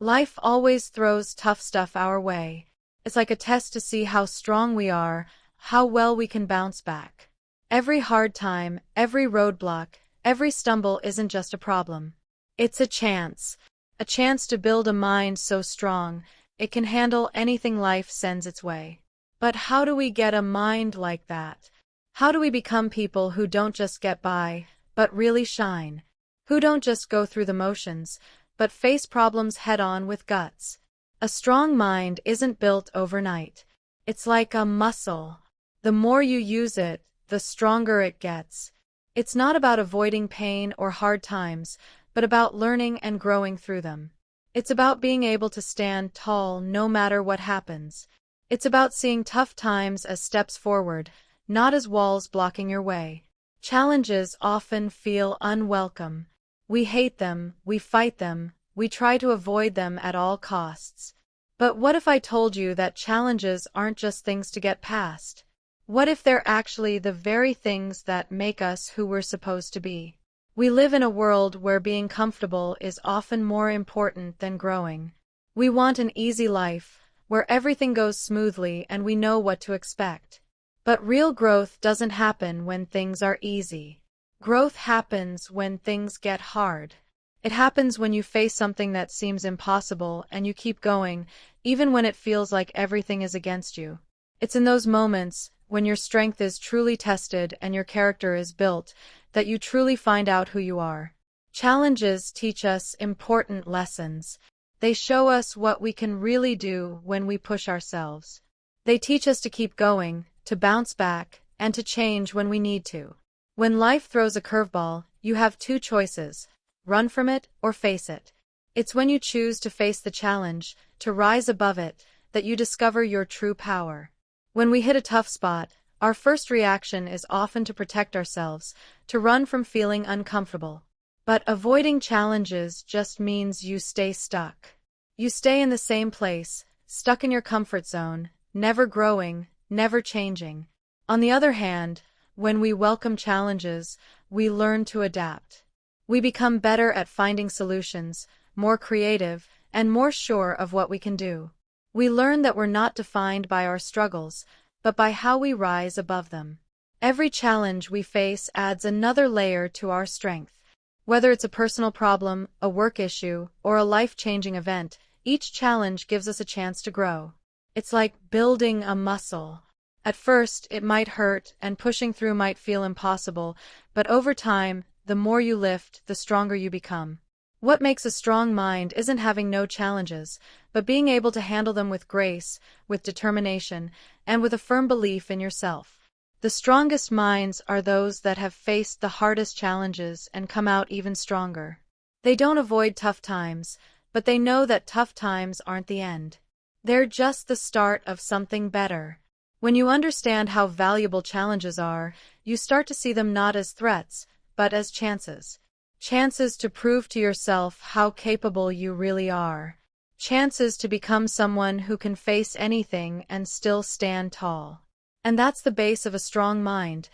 Life always throws tough stuff our way. It's like a test to see how strong we are, how well we can bounce back. Every hard time, every roadblock, every stumble isn't just a problem. It's a chance to build a mind so strong it can handle anything life sends its way. But how do we get a mind like that? How do we become people who don't just get by, but really shine? Who don't just go through the motions, but face problems head-on with guts? A strong mind isn't built overnight. It's like a muscle. The more you use it, the stronger it gets. It's not about avoiding pain or hard times, but about learning and growing through them. It's about being able to stand tall no matter what happens. It's about seeing tough times as steps forward, not as walls blocking your way. Challenges often feel unwelcome. We hate them, we fight them, we try to avoid them at all costs. But what if I told you that challenges aren't just things to get past? What if they're actually the very things that make us who we're supposed to be? We live in a world where being comfortable is often more important than growing. We want an easy life, where everything goes smoothly and we know what to expect. But real growth doesn't happen when things are easy. Growth happens when things get hard. It happens when you face something that seems impossible and you keep going, even when it feels like everything is against you. It's in those moments, when your strength is truly tested and your character is built, that you truly find out who you are. Challenges teach us important lessons. They show us what we can really do when we push ourselves. They teach us to keep going, to bounce back, and to change when we need to. When life throws a curveball, you have two choices: run from it or face it. It's when you choose to face the challenge, to rise above it, that you discover your true power. When we hit a tough spot, our first reaction is often to protect ourselves, to run from feeling uncomfortable. But avoiding challenges just means you stay stuck. You stay in the same place, stuck in your comfort zone, never growing, never changing. On the other hand, when we welcome challenges, we learn to adapt. We become better at finding solutions, more creative, and more sure of what we can do. We learn that we're not defined by our struggles, but by how we rise above them. Every challenge we face adds another layer to our strength. Whether it's a personal problem, a work issue, or a life-changing event, each challenge gives us a chance to grow. It's like building a muscle. At first, it might hurt, and pushing through might feel impossible, but over time, the more you lift, the stronger you become. What makes a strong mind isn't having no challenges, but being able to handle them with grace, with determination, and with a firm belief in yourself. The strongest minds are those that have faced the hardest challenges and come out even stronger. They don't avoid tough times, but they know that tough times aren't the end. They're just the start of something better. When you understand how valuable challenges are, you start to see them not as threats, but as chances. Chances to prove to yourself how capable you really are. Chances to become someone who can face anything and still stand tall. And that's the base of a strong mind,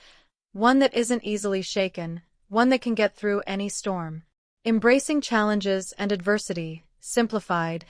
one that isn't easily shaken, one that can get through any storm. Embracing challenges and adversity, simplified,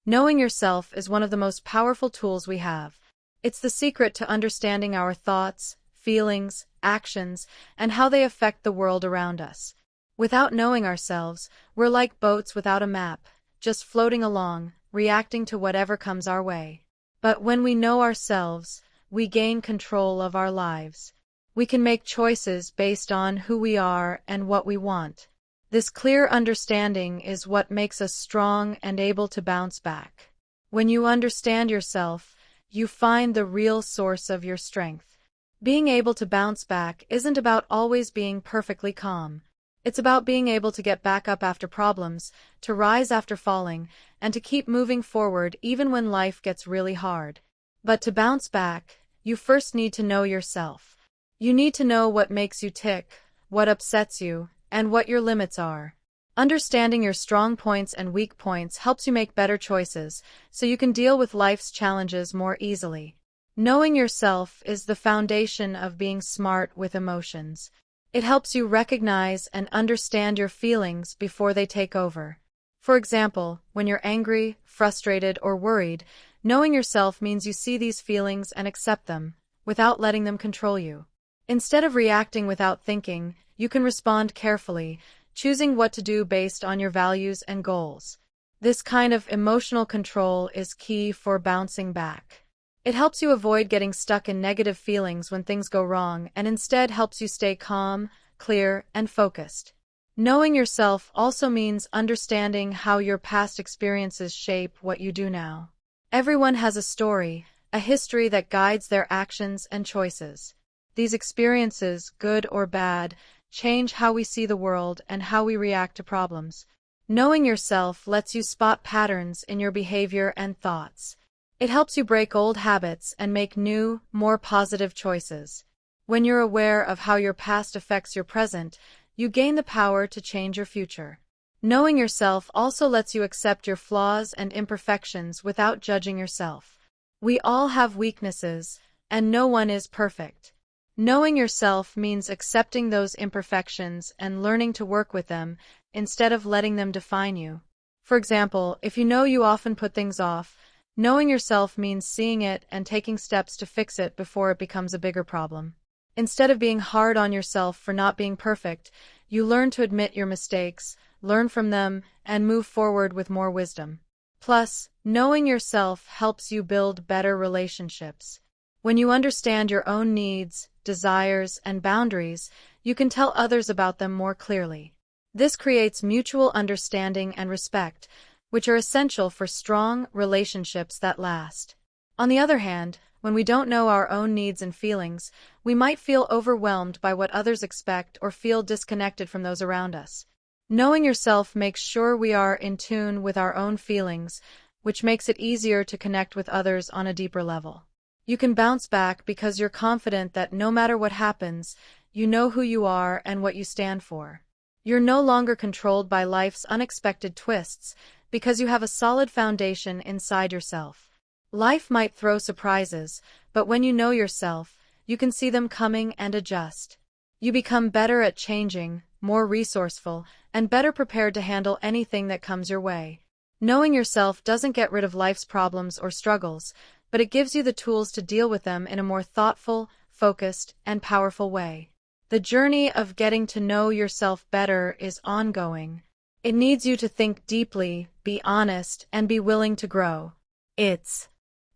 knowing yourself is one of the most powerful tools we have. It's the secret to understanding our thoughts, feelings, actions, and how they affect the world around us. Without knowing ourselves, we're like boats without a map, just floating along, reacting to whatever comes our way. But when we know ourselves, we gain control of our lives. We can make choices based on who we are and what we want. This clear understanding is what makes us strong and able to bounce back. When you understand yourself, you find the real source of your strength. Being able to bounce back isn't about always being perfectly calm. It's about being able to get back up after problems, to rise after falling, and to keep moving forward even when life gets really hard. But to bounce back, you first need to know yourself. You need to know what makes you tick, what upsets you, and what your limits are. Understanding your strong points and weak points helps you make better choices, so you can deal with life's challenges more easily. Knowing yourself is the foundation of being smart with emotions. It helps you recognize and understand your feelings before they take over. For example, when you're angry, frustrated, or worried, knowing yourself means you see these feelings and accept them, without letting them control you. Instead of reacting without thinking, you can respond carefully, choosing what to do based on your values and goals. This kind of emotional control is key for bouncing back. It helps you avoid getting stuck in negative feelings when things go wrong and instead helps you stay calm, clear, and focused. Knowing yourself also means understanding how your past experiences shape what you do now. Everyone has a story, a history that guides their actions and choices. These experiences, good or bad, change how we see the world and how we react to problems. Knowing yourself lets you spot patterns in your behavior and thoughts. It helps you break old habits and make new, more positive choices. When you're aware of how your past affects your present, you gain the power to change your future. Knowing yourself also lets you accept your flaws and imperfections without judging yourself. We all have weaknesses, and no one is perfect. Knowing yourself means accepting those imperfections and learning to work with them instead of letting them define you. For example, if you know you often put things off, knowing yourself means seeing it and taking steps to fix it before it becomes a bigger problem. Instead of being hard on yourself for not being perfect, you learn to admit your mistakes, learn from them, and move forward with more wisdom. Plus, knowing yourself helps you build better relationships. When you understand your own needs, desires, and boundaries, you can tell others about them more clearly. This creates mutual understanding and respect, which are essential for strong relationships that last. On the other hand, when we don't know our own needs and feelings, we might feel overwhelmed by what others expect or feel disconnected from those around us. Knowing yourself makes sure we are in tune with our own feelings, which makes it easier to connect with others on a deeper level. You can bounce back because you're confident that no matter what happens, you know who you are and what you stand for. You're no longer controlled by life's unexpected twists because you have a solid foundation inside yourself. Life might throw surprises, but when you know yourself, you can see them coming and adjust. You become better at changing, more resourceful, and better prepared to handle anything that comes your way. Knowing yourself doesn't get rid of life's problems or struggles, but it gives you the tools to deal with them in a more thoughtful, focused, and powerful way. The journey of getting to know yourself better is ongoing. It needs you to think deeply, be honest, and be willing to grow. It's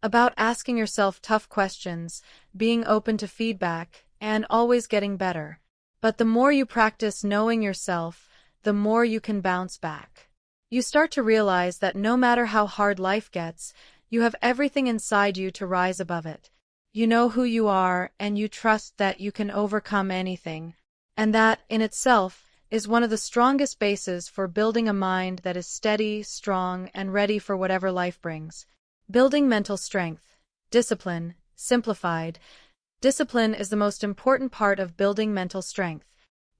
about asking yourself tough questions, being open to feedback, and always getting better. But the more you practice knowing yourself, the more you can bounce back. You start to realize that no matter how hard life gets, you have everything inside you to rise above it. You know who you are, and you trust that you can overcome anything. And that, in itself, is one of the strongest bases for building a mind that is steady, strong, and ready for whatever life brings. Building mental strength. Discipline. Simplified. Discipline is the most important part of building mental strength.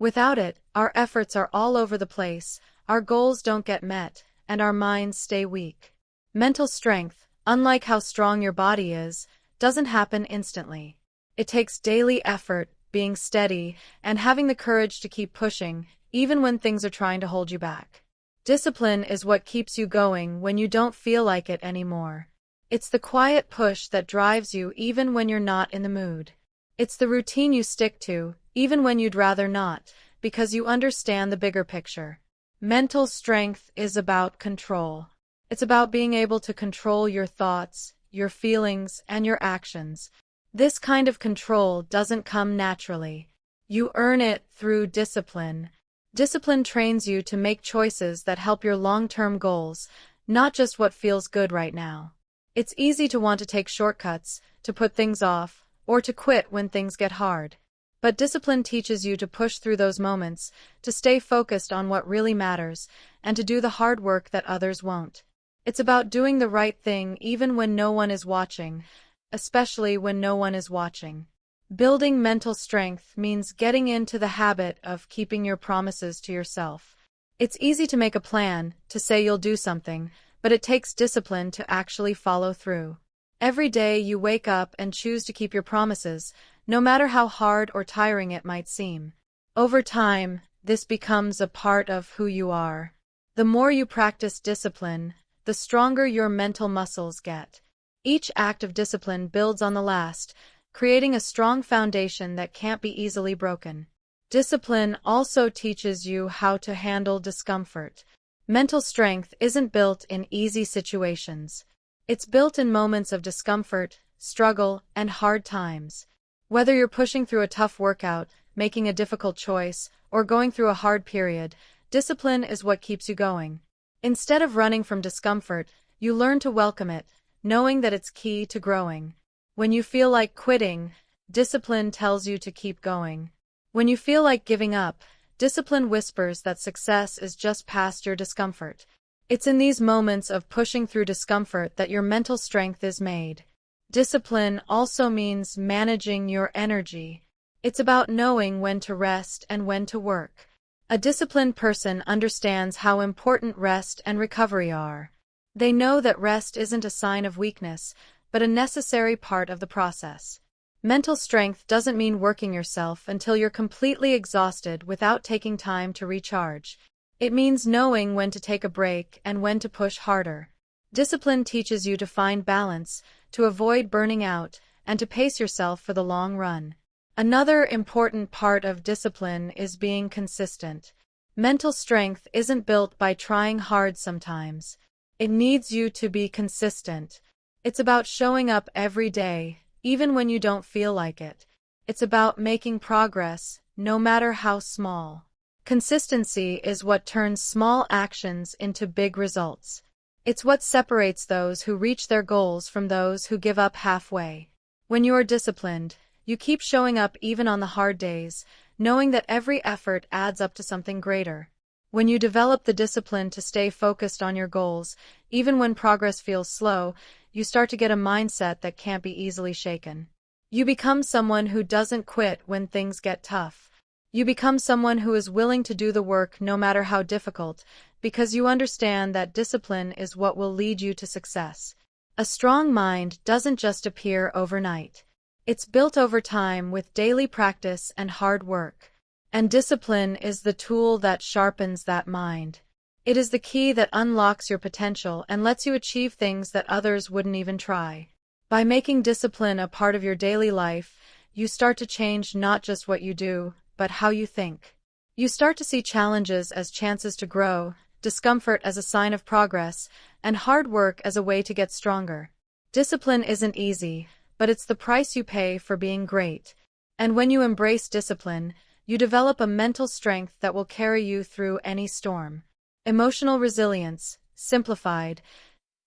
Without it, our efforts are all over the place, our goals don't get met, and our minds stay weak. Mental strength, unlike how strong your body is, doesn't happen instantly. It takes daily effort, being steady, and having the courage to keep pushing, even when things are trying to hold you back. Discipline is what keeps you going when you don't feel like it anymore. It's the quiet push that drives you even when you're not in the mood. It's the routine you stick to, even when you'd rather not, because you understand the bigger picture. Mental strength is about control. It's about being able to control your thoughts, your feelings, and your actions. This kind of control doesn't come naturally. You earn it through discipline. Discipline trains you to make choices that help your long-term goals, not just what feels good right now. It's easy to want to take shortcuts, to put things off, or to quit when things get hard. But discipline teaches you to push through those moments, to stay focused on what really matters, and to do the hard work that others won't. It's about doing the right thing even when no one is watching, especially when no one is watching. Building mental strength means getting into the habit of keeping your promises to yourself. It's easy to make a plan, to say you'll do something, but it takes discipline to actually follow through. Every day you wake up and choose to keep your promises, no matter how hard or tiring it might seem. Over time, this becomes a part of who you are. The more you practice discipline, the stronger your mental muscles get. Each act of discipline builds on the last, creating a strong foundation that can't be easily broken. Discipline also teaches you how to handle discomfort. Mental strength isn't built in easy situations. It's built in moments of discomfort, struggle, and hard times. Whether you're pushing through a tough workout, making a difficult choice, or going through a hard period, discipline is what keeps you going. Instead of running from discomfort, you learn to welcome it, knowing that it's key to growing. When you feel like quitting, discipline tells you to keep going. When you feel like giving up, discipline whispers that success is just past your discomfort. It's in these moments of pushing through discomfort that your mental strength is made. Discipline also means managing your energy. It's about knowing when to rest and when to work. A disciplined person understands how important rest and recovery are. They know that rest isn't a sign of weakness, but a necessary part of the process. Mental strength doesn't mean working yourself until you're completely exhausted without taking time to recharge. It means knowing when to take a break and when to push harder. Discipline teaches you to find balance, to avoid burning out, and to pace yourself for the long run. Another important part of discipline is being consistent. Mental strength isn't built by trying hard sometimes. It needs you to be consistent. It's about showing up every day, even when you don't feel like it. It's about making progress, no matter how small. Consistency is what turns small actions into big results. It's what separates those who reach their goals from those who give up halfway. When you are disciplined, you keep showing up even on the hard days, knowing that every effort adds up to something greater. When you develop the discipline to stay focused on your goals, even when progress feels slow, you start to get a mindset that can't be easily shaken. You become someone who doesn't quit when things get tough. You become someone who is willing to do the work no matter how difficult, because you understand that discipline is what will lead you to success. A strong mind doesn't just appear overnight. It's built over time with daily practice and hard work. And discipline is the tool that sharpens that mind. It is the key that unlocks your potential and lets you achieve things that others wouldn't even try. By making discipline a part of your daily life, you start to change not just what you do, but how you think. You start to see challenges as chances to grow, discomfort as a sign of progress, and hard work as a way to get stronger. Discipline isn't easy, but it's the price you pay for being great. And when you embrace discipline, you develop a mental strength that will carry you through any storm. Emotional resilience, simplified.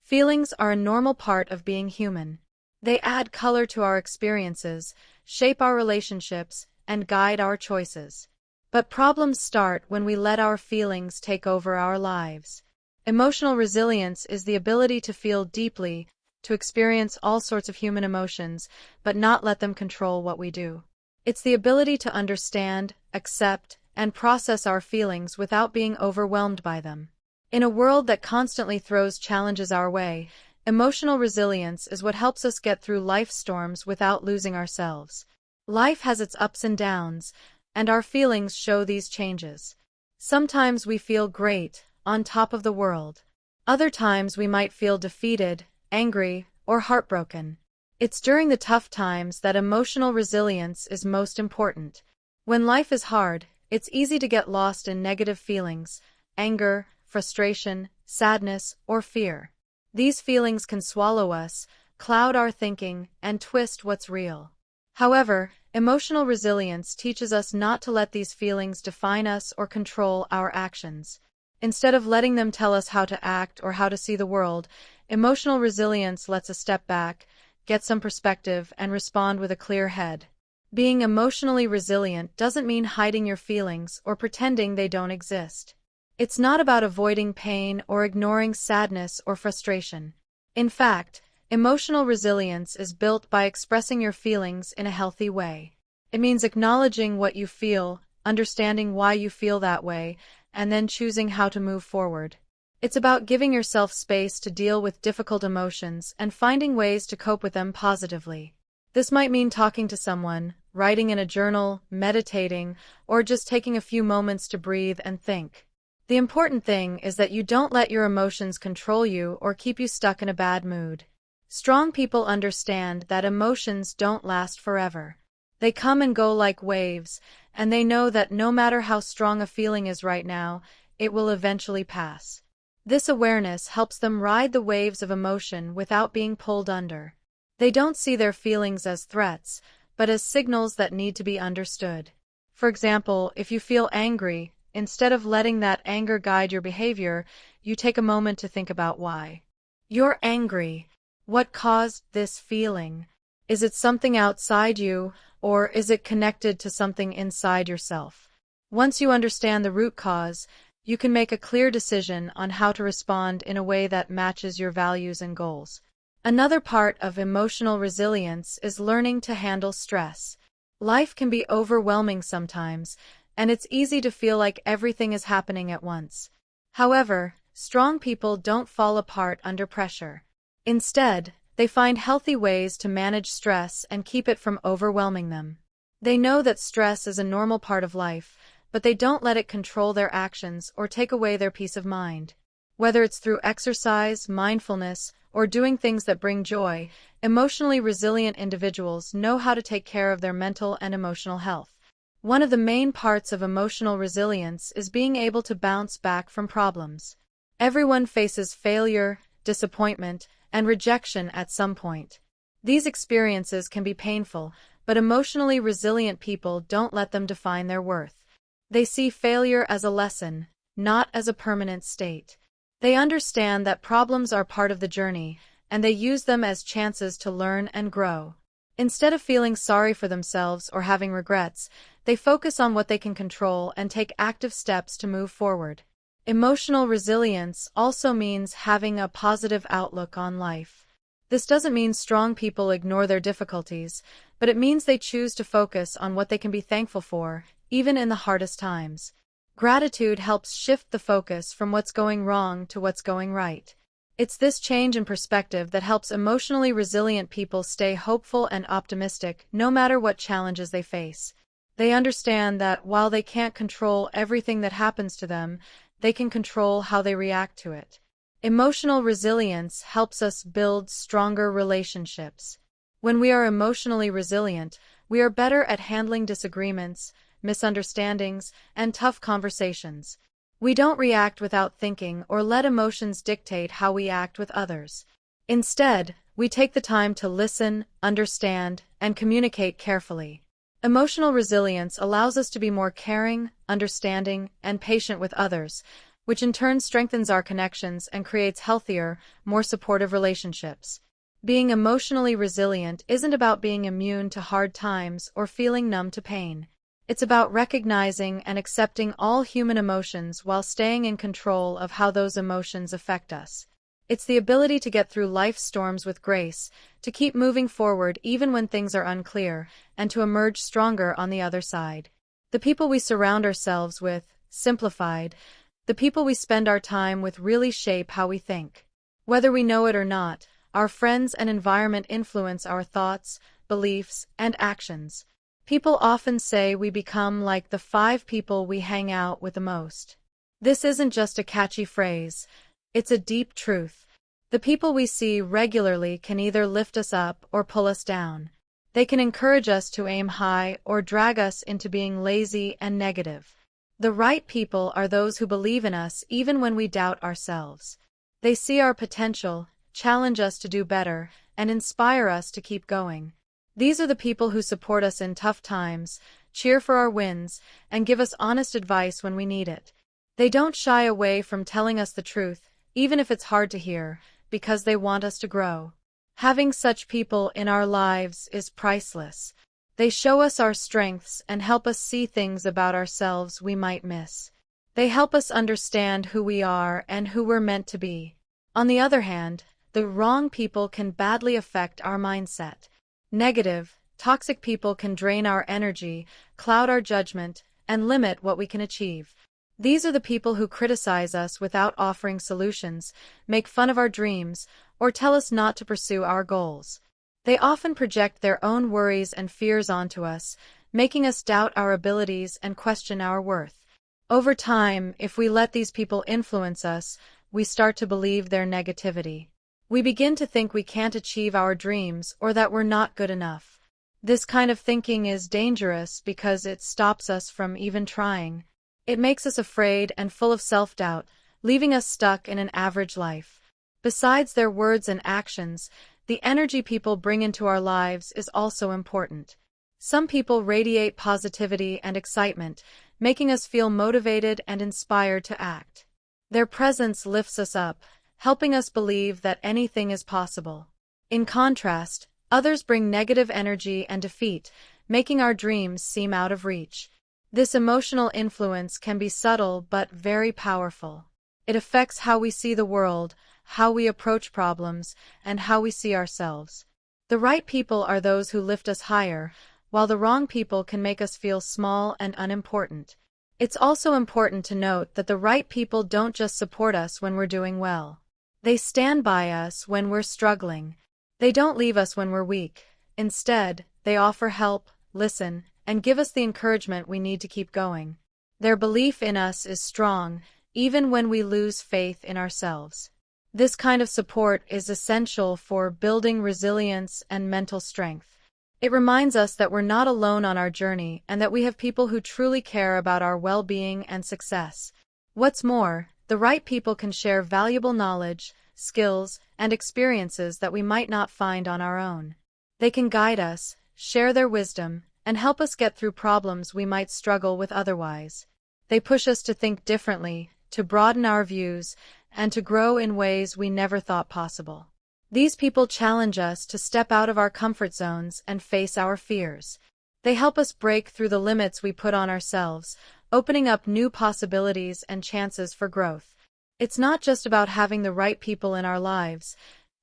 Feelings are a normal part of being human. They add color to our experiences, shape our relationships, and guide our choices. But problems start when we let our feelings take over our lives. Emotional resilience is the ability to feel deeply, to experience all sorts of human emotions, but not let them control what we do. It's the ability to understand, accept, and process our feelings without being overwhelmed by them. In a world that constantly throws challenges our way, emotional resilience is what helps us get through life's storms without losing ourselves. Life has its ups and downs, and our feelings show these changes. Sometimes we feel great, on top of the world. Other times we might feel defeated, angry, or heartbroken. It's during the tough times that emotional resilience is most important. When life is hard, it's easy to get lost in negative feelings, anger, frustration, sadness, or fear. These feelings can swallow us, cloud our thinking, and twist what's real. However, emotional resilience teaches us not to let these feelings define us or control our actions. Instead of letting them tell us how to act or how to see the world, emotional resilience lets us step back, get some perspective, and respond with a clear head. Being emotionally resilient doesn't mean hiding your feelings or pretending they don't exist. It's not about avoiding pain or ignoring sadness or frustration. In fact, emotional resilience is built by expressing your feelings in a healthy way. It means acknowledging what you feel, understanding why you feel that way, and then choosing how to move forward. It's about giving yourself space to deal with difficult emotions and finding ways to cope with them positively. This might mean talking to someone, writing in a journal, meditating, or just taking a few moments to breathe and think. The important thing is that you don't let your emotions control you or keep you stuck in a bad mood. Strong people understand that emotions don't last forever. They come and go like waves, and they know that no matter how strong a feeling is right now, it will eventually pass. This awareness helps them ride the waves of emotion without being pulled under. They don't see their feelings as threats, but as signals that need to be understood. For example, if you feel angry, instead of letting that anger guide your behavior, you take a moment to think about why. You're angry. What caused this feeling? Is it something outside you, or is it connected to something inside yourself? Once you understand the root cause, you can make a clear decision on how to respond in a way that matches your values and goals. Another part of emotional resilience is learning to handle stress. Life can be overwhelming sometimes, and it's easy to feel like everything is happening at once. However, strong people don't fall apart under pressure. Instead, they find healthy ways to manage stress and keep it from overwhelming them. They know that stress is a normal part of life, but they don't let it control their actions or take away their peace of mind. Whether it's through exercise, mindfulness, or doing things that bring joy, emotionally resilient individuals know how to take care of their mental and emotional health. One of the main parts of emotional resilience is being able to bounce back from problems. Everyone faces failure, disappointment, and rejection at some point. These experiences can be painful, but emotionally resilient people don't let them define their worth. They see failure as a lesson, not as a permanent state. They understand that problems are part of the journey, and they use them as chances to learn and grow. Instead of feeling sorry for themselves or having regrets, they focus on what they can control and take active steps to move forward. Emotional resilience also means having a positive outlook on life. This doesn't mean strong people ignore their difficulties, but it means they choose to focus on what they can be thankful for, even in the hardest times. Gratitude helps shift the focus from what's going wrong to what's going right. It's this change in perspective that helps emotionally resilient people stay hopeful and optimistic no matter what challenges they face. They understand that while they can't control everything that happens to them, they can control how they react to it. Emotional resilience helps us build stronger relationships. When we are emotionally resilient, we are better at handling disagreements, misunderstandings, and tough conversations. We don't react without thinking or let emotions dictate how we act with others. Instead, we take the time to listen, understand, and communicate carefully. Emotional resilience allows us to be more caring, understanding, and patient with others, which in turn strengthens our connections and creates healthier, more supportive relationships. Being emotionally resilient isn't about being immune to hard times or feeling numb to pain. It's about recognizing and accepting all human emotions while staying in control of how those emotions affect us. It's the ability to get through life's storms with grace, to keep moving forward even when things are unclear, and to emerge stronger on the other side. The people we surround ourselves with, simplified, the people we spend our time with really shape how we think. Whether we know it or not, our friends and environment influence our thoughts, beliefs, and actions. People often say we become like the 5 people we hang out with the most. This isn't just a catchy phrase. It's a deep truth. The people we see regularly can either lift us up or pull us down. They can encourage us to aim high or drag us into being lazy and negative. The right people are those who believe in us even when we doubt ourselves. They see our potential, challenge us to do better, and inspire us to keep going. These are the people who support us in tough times, cheer for our wins, and give us honest advice when we need it. They don't shy away from telling us the truth, even if it's hard to hear, because they want us to grow. Having such people in our lives is priceless. They show us our strengths and help us see things about ourselves we might miss. They help us understand who we are and who we're meant to be. On the other hand, the wrong people can badly affect our mindset. Negative, toxic people can drain our energy, cloud our judgment, and limit what we can achieve. These are the people who criticize us without offering solutions, make fun of our dreams, or tell us not to pursue our goals. They often project their own worries and fears onto us, making us doubt our abilities and question our worth. Over time, if we let these people influence us, we start to believe their negativity. We begin to think we can't achieve our dreams or that we're not good enough. This kind of thinking is dangerous because it stops us from even trying. It makes us afraid and full of self-doubt, leaving us stuck in an average life. Besides their words and actions, the energy people bring into our lives is also important. Some people radiate positivity and excitement, making us feel motivated and inspired to act. Their presence lifts us up, helping us believe that anything is possible. In contrast, others bring negative energy and defeat, making our dreams seem out of reach. This emotional influence can be subtle but very powerful. It affects how we see the world, how we approach problems, and how we see ourselves. The right people are those who lift us higher, while the wrong people can make us feel small and unimportant. It's also important to note that the right people don't just support us when we're doing well. They stand by us when we're struggling. They don't leave us when we're weak. Instead, they offer help, listen, and give us the encouragement we need to keep going. Their belief in us is strong, even when we lose faith in ourselves. This kind of support is essential for building resilience and mental strength. It reminds us that we're not alone on our journey and that we have people who truly care about our well-being and success. What's more, the right people can share valuable knowledge, skills, and experiences that we might not find on our own. They can guide us, share their wisdom, and help us get through problems we might struggle with otherwise. They push us to think differently, to broaden our views, and to grow in ways we never thought possible. These people challenge us to step out of our comfort zones and face our fears. They help us break through the limits we put on ourselves, opening up new possibilities and chances for growth. It's not just about having the right people in our lives,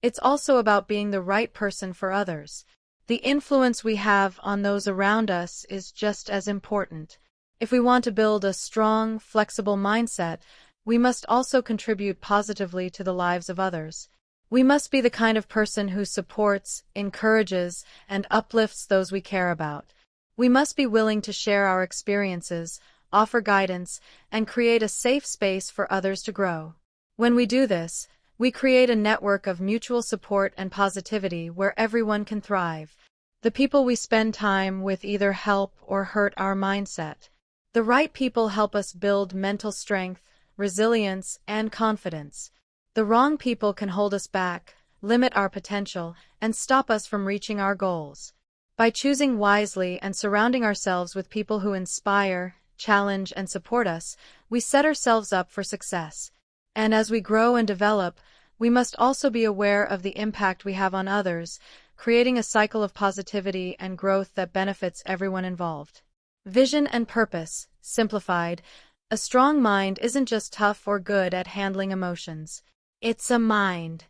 it's also about being the right person for others. The influence we have on those around us is just as important. If we want to build a strong, flexible mindset, we must also contribute positively to the lives of others. We must be the kind of person who supports, encourages, and uplifts those we care about. We must be willing to share our experiences, offer guidance, and create a safe space for others to grow. When we do this, we create a network of mutual support and positivity where everyone can thrive. The people we spend time with either help or hurt our mindset. The right people help us build mental strength, resilience, and confidence. The wrong people can hold us back, limit our potential, and stop us from reaching our goals. By choosing wisely and surrounding ourselves with people who inspire, challenge, and support us, we set ourselves up for success. And as we grow and develop, we must also be aware of the impact we have on others, creating a cycle of positivity and growth that benefits everyone involved. Vision and purpose, simplified. A strong mind isn't just tough or good at handling emotions. It's a mind,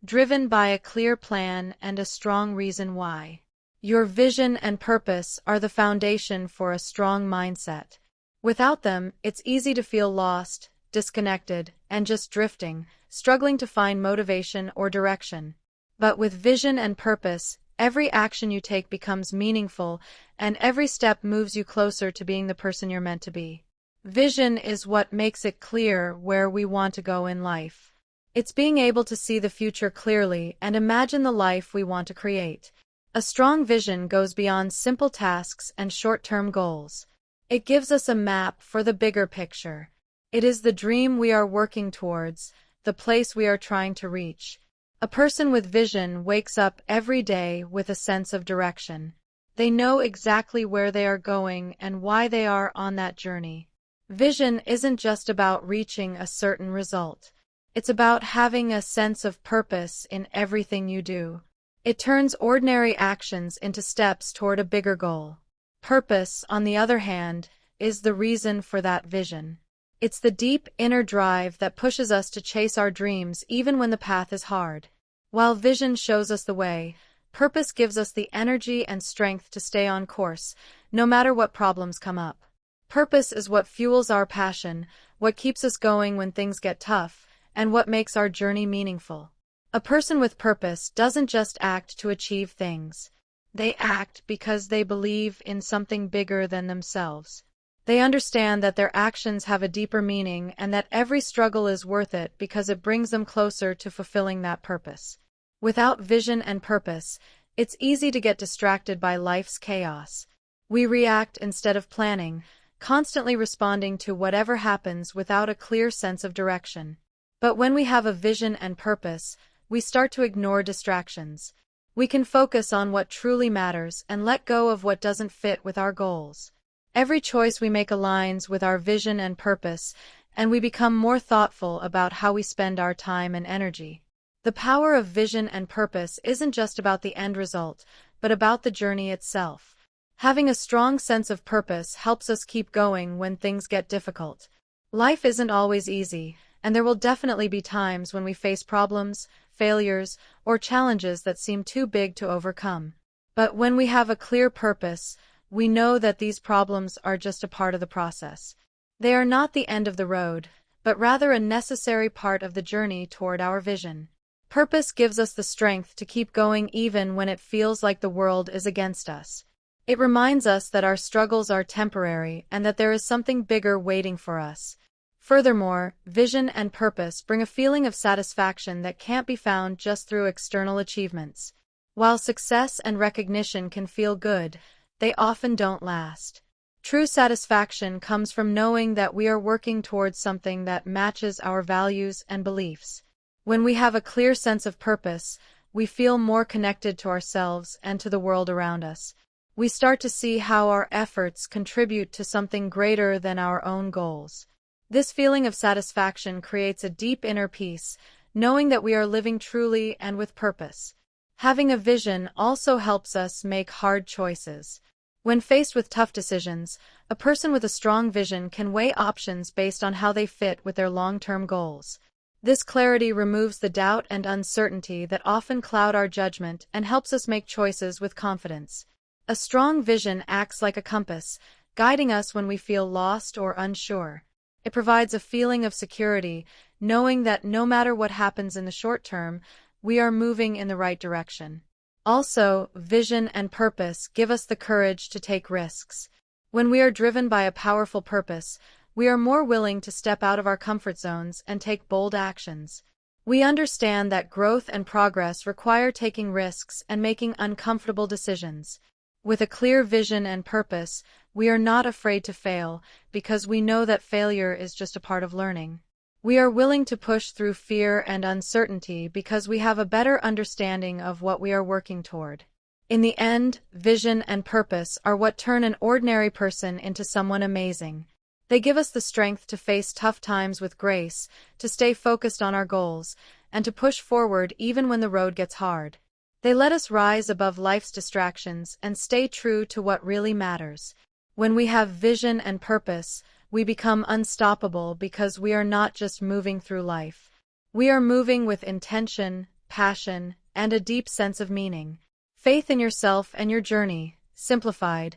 driven by a clear plan and a strong reason why. Your vision and purpose are the foundation for a strong mindset. Without them, it's easy to feel lost, disconnected, and just drifting, struggling to find motivation or direction. But with vision and purpose, every action you take becomes meaningful, and every step moves you closer to being the person you're meant to be. Vision is what makes it clear where we want to go in life. It's being able to see the future clearly and imagine the life we want to create. A strong vision goes beyond simple tasks and short-term goals. It gives us a map for the bigger picture. It is the dream we are working towards, the place we are trying to reach. A person with vision wakes up every day with a sense of direction. They know exactly where they are going and why they are on that journey. Vision isn't just about reaching a certain result. It's about having a sense of purpose in everything you do. It turns ordinary actions into steps toward a bigger goal. Purpose, on the other hand, is the reason for that vision. It's the deep inner drive that pushes us to chase our dreams even when the path is hard. While vision shows us the way, purpose gives us the energy and strength to stay on course, no matter what problems come up. Purpose is what fuels our passion, what keeps us going when things get tough, and what makes our journey meaningful. A person with purpose doesn't just act to achieve things. They act because they believe in something bigger than themselves. They understand that their actions have a deeper meaning and that every struggle is worth it because it brings them closer to fulfilling that purpose. Without vision and purpose, it's easy to get distracted by life's chaos. We react instead of planning, constantly responding to whatever happens without a clear sense of direction. But when we have a vision and purpose, we start to ignore distractions. We can focus on what truly matters and let go of what doesn't fit with our goals. Every choice we make aligns with our vision and purpose, and we become more thoughtful about how we spend our time and energy. The power of vision and purpose isn't just about the end result, but about the journey itself. Having a strong sense of purpose helps us keep going when things get difficult. Life isn't always easy, and there will definitely be times when we face problems, failures, or challenges that seem too big to overcome. But when we have a clear purpose, we know that these problems are just a part of the process. They are not the end of the road, but rather a necessary part of the journey toward our vision. Purpose gives us the strength to keep going even when it feels like the world is against us. It reminds us that our struggles are temporary and that there is something bigger waiting for us. Furthermore, vision and purpose bring a feeling of satisfaction that can't be found just through external achievements. While success and recognition can feel good, they often don't last. True satisfaction comes from knowing that we are working towards something that matches our values and beliefs. When we have a clear sense of purpose, we feel more connected to ourselves and to the world around us. We start to see how our efforts contribute to something greater than our own goals. This feeling of satisfaction creates a deep inner peace, knowing that we are living truly and with purpose. Having a vision also helps us make hard choices. When faced with tough decisions, a person with a strong vision can weigh options based on how they fit with their long-term goals. This clarity removes the doubt and uncertainty that often cloud our judgment and helps us make choices with confidence. A strong vision acts like a compass, guiding us when we feel lost or unsure. It provides a feeling of security, knowing that no matter what happens in the short term, we are moving in the right direction. Also, vision and purpose give us the courage to take risks. When we are driven by a powerful purpose, we are more willing to step out of our comfort zones and take bold actions. We understand that growth and progress require taking risks and making uncomfortable decisions. With a clear vision and purpose, we are not afraid to fail because we know that failure is just a part of learning. We are willing to push through fear and uncertainty because we have a better understanding of what we are working toward. In the end, vision and purpose are what turn an ordinary person into someone amazing. They give us the strength to face tough times with grace, to stay focused on our goals, and to push forward even when the road gets hard. They let us rise above life's distractions and stay true to what really matters. When we have vision and purpose, we become unstoppable because we are not just moving through life. We are moving with intention, passion, and a deep sense of meaning. Faith in yourself and your journey, simplified.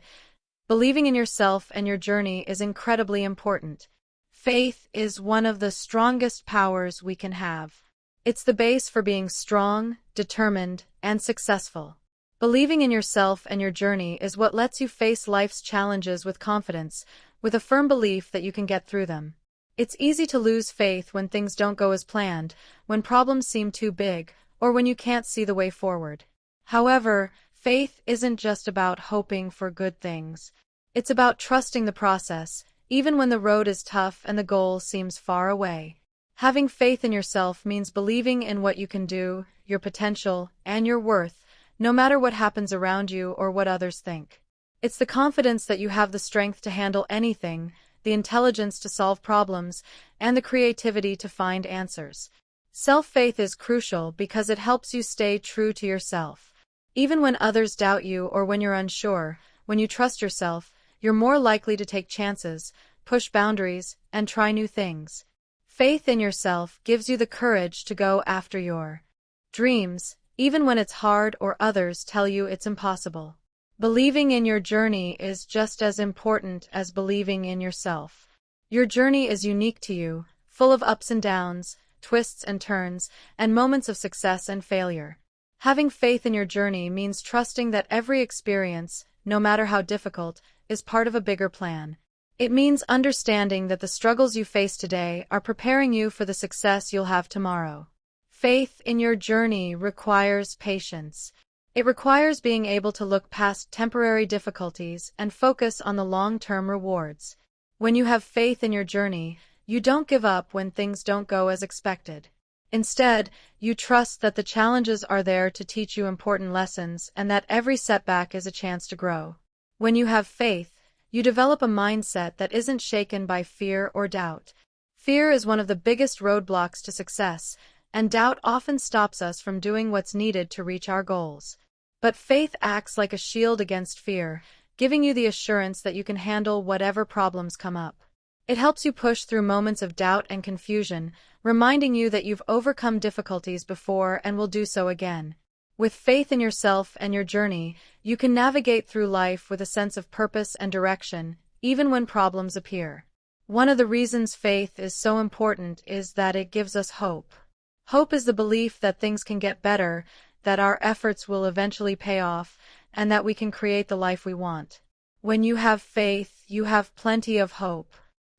Believing in yourself and your journey is incredibly important. Faith is one of the strongest powers we can have. It's the base for being strong, determined, and successful. Believing in yourself and your journey is what lets you face life's challenges with confidence, with a firm belief that you can get through them. It's easy to lose faith when things don't go as planned, when problems seem too big, or when you can't see the way forward. However, faith isn't just about hoping for good things. It's about trusting the process, even when the road is tough and the goal seems far away. Having faith in yourself means believing in what you can do, your potential, and your worth, no matter what happens around you or what others think. It's the confidence that you have the strength to handle anything, the intelligence to solve problems, and the creativity to find answers. Self-faith is crucial because it helps you stay true to yourself. Even when others doubt you or when you're unsure, when you trust yourself, you're more likely to take chances, push boundaries, and try new things. Faith in yourself gives you the courage to go after your dreams, even when it's hard or others tell you it's impossible. Believing in your journey is just as important as believing in yourself. Your journey is unique to you, full of ups and downs, twists and turns, and moments of success and failure. Having faith in your journey means trusting that every experience, no matter how difficult, is part of a bigger plan. It means understanding that the struggles you face today are preparing you for the success you'll have tomorrow. Faith in your journey requires patience. It requires being able to look past temporary difficulties and focus on the long-term rewards. When you have faith in your journey, you don't give up when things don't go as expected. Instead, you trust that the challenges are there to teach you important lessons and that every setback is a chance to grow. When you have faith, you develop a mindset that isn't shaken by fear or doubt. Fear is one of the biggest roadblocks to success, and doubt often stops us from doing what's needed to reach our goals. But faith acts like a shield against fear, giving you the assurance that you can handle whatever problems come up. It helps you push through moments of doubt and confusion, reminding you that you've overcome difficulties before and will do so again. With faith in yourself and your journey, you can navigate through life with a sense of purpose and direction, even when problems appear. One of the reasons faith is so important is that it gives us hope. Hope is the belief that things can get better, that our efforts will eventually pay off, and that we can create the life we want. When you have faith, you have plenty of hope.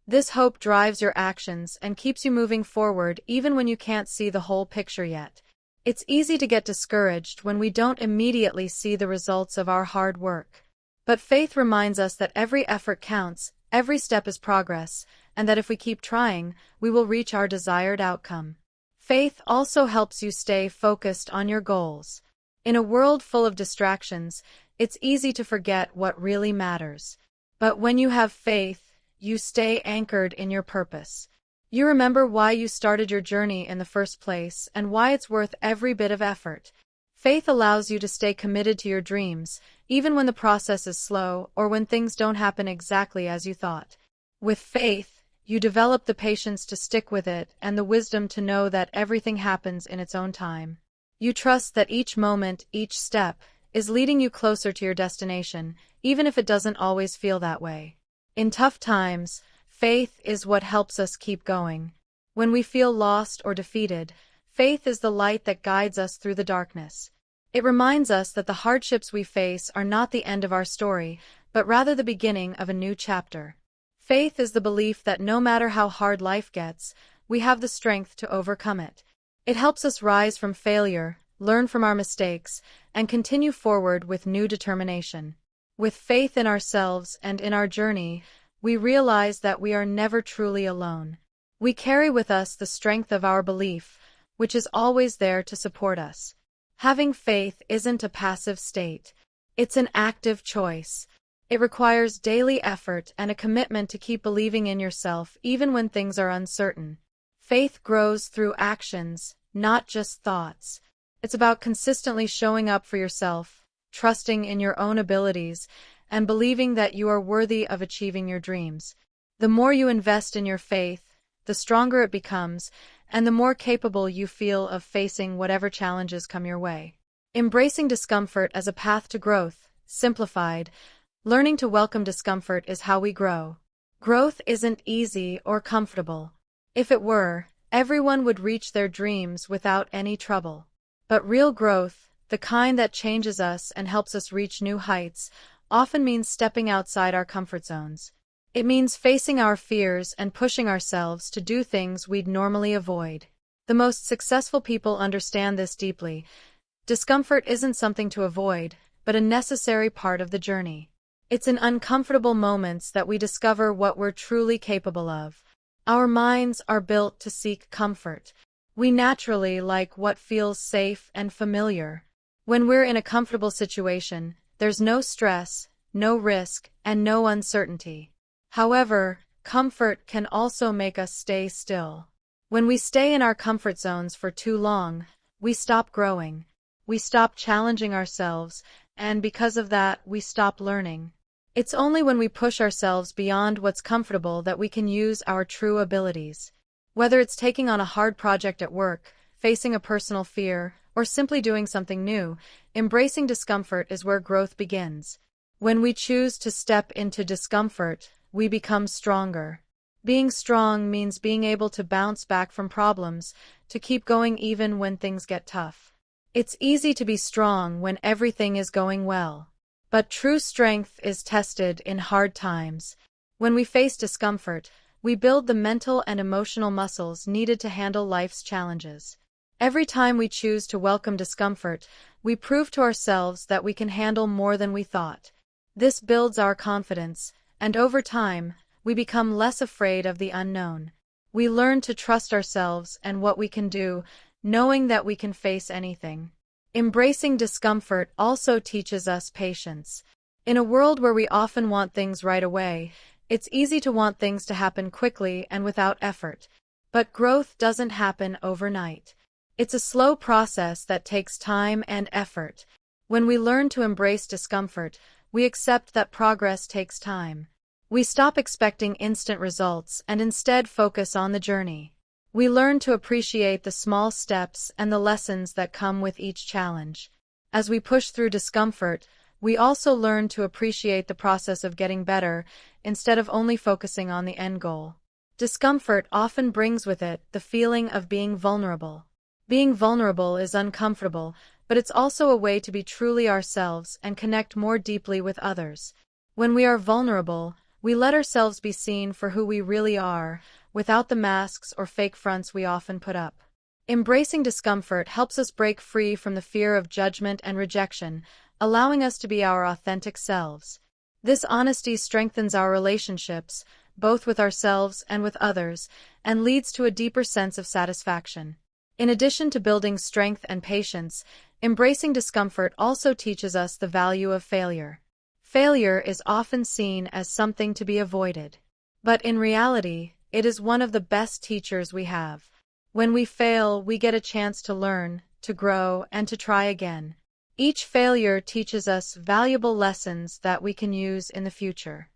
This hope drives your actions and keeps you moving forward even when you can't see the whole picture yet. It's easy to get discouraged when we don't immediately see the results of our hard work. But faith reminds us that every effort counts, every step is progress, and that if we keep trying, we will reach our desired outcome. Faith also helps you stay focused on your goals. In a world full of distractions, it's easy to forget what really matters. But when you have faith, you stay anchored in your purpose. You remember why you started your journey in the first place and why it's worth every bit of effort. Faith allows you to stay committed to your dreams, even when the process is slow or when things don't happen exactly as you thought. With faith, you develop the patience to stick with it and the wisdom to know that everything happens in its own time. You trust that each moment, each step, is leading you closer to your destination, even if it doesn't always feel that way. In tough times, faith is what helps us keep going. When we feel lost or defeated, faith is the light that guides us through the darkness. It reminds us that the hardships we face are not the end of our story, but rather the beginning of a new chapter. Faith is the belief that no matter how hard life gets, we have the strength to overcome it. It helps us rise from failure, learn from our mistakes, and continue forward with new determination. With faith in ourselves and in our journey, we realize that we are never truly alone. We carry with us the strength of our belief, which is always there to support us. Having faith isn't a passive state. It's an active choice. It requires daily effort and a commitment to keep believing in yourself even when things are uncertain. Faith grows through actions, not just thoughts. It's about consistently showing up for yourself, trusting in your own abilities, and believing that you are worthy of achieving your dreams. The more you invest in your faith, the stronger it becomes, and the more capable you feel of facing whatever challenges come your way. Embracing discomfort as a path to growth, simplified, learning to welcome discomfort is how we grow. Growth isn't easy or comfortable. If it were, everyone would reach their dreams without any trouble. But real growth, the kind that changes us and helps us reach new heights, often means stepping outside our comfort zones. It means facing our fears and pushing ourselves to do things we'd normally avoid. The most successful people understand this deeply. Discomfort isn't something to avoid, but a necessary part of the journey. It's in uncomfortable moments that we discover what we're truly capable of. Our minds are built to seek comfort. We naturally like what feels safe and familiar. When we're in a comfortable situation, there's no stress, no risk, and no uncertainty. However, comfort can also make us stay still. When we stay in our comfort zones for too long, we stop growing. We stop challenging ourselves, and because of that, we stop learning. It's only when we push ourselves beyond what's comfortable that we can use our true abilities. Whether it's taking on a hard project at work, facing a personal fear, or simply doing something new, embracing discomfort is where growth begins. When we choose to step into discomfort, we become stronger. Being strong means being able to bounce back from problems, to keep going even when things get tough. It's easy to be strong when everything is going well. But true strength is tested in hard times. When we face discomfort, we build the mental and emotional muscles needed to handle life's challenges. Every time we choose to welcome discomfort, we prove to ourselves that we can handle more than we thought. This builds our confidence, and over time, we become less afraid of the unknown. We learn to trust ourselves and what we can do, knowing that we can face anything. Embracing discomfort also teaches us patience. In a world where we often want things right away, it's easy to want things to happen quickly and without effort. But growth doesn't happen overnight. It's a slow process that takes time and effort. When we learn to embrace discomfort, we accept that progress takes time. We stop expecting instant results and instead focus on the journey. We learn to appreciate the small steps and the lessons that come with each challenge. As we push through discomfort, we also learn to appreciate the process of getting better instead of only focusing on the end goal. Discomfort often brings with it the feeling of being vulnerable. Being vulnerable is uncomfortable, but it's also a way to be truly ourselves and connect more deeply with others. When we are vulnerable, we let ourselves be seen for who we really are, without the masks or fake fronts we often put up. Embracing discomfort helps us break free from the fear of judgment and rejection, allowing us to be our authentic selves. This honesty strengthens our relationships, both with ourselves and with others, and leads to a deeper sense of satisfaction. In addition to building strength and patience, embracing discomfort also teaches us the value of failure. Failure is often seen as something to be avoided. But in reality, it is one of the best teachers we have. When we fail, we get a chance to learn, to grow, and to try again. Each failure teaches us valuable lessons that we can use in the future.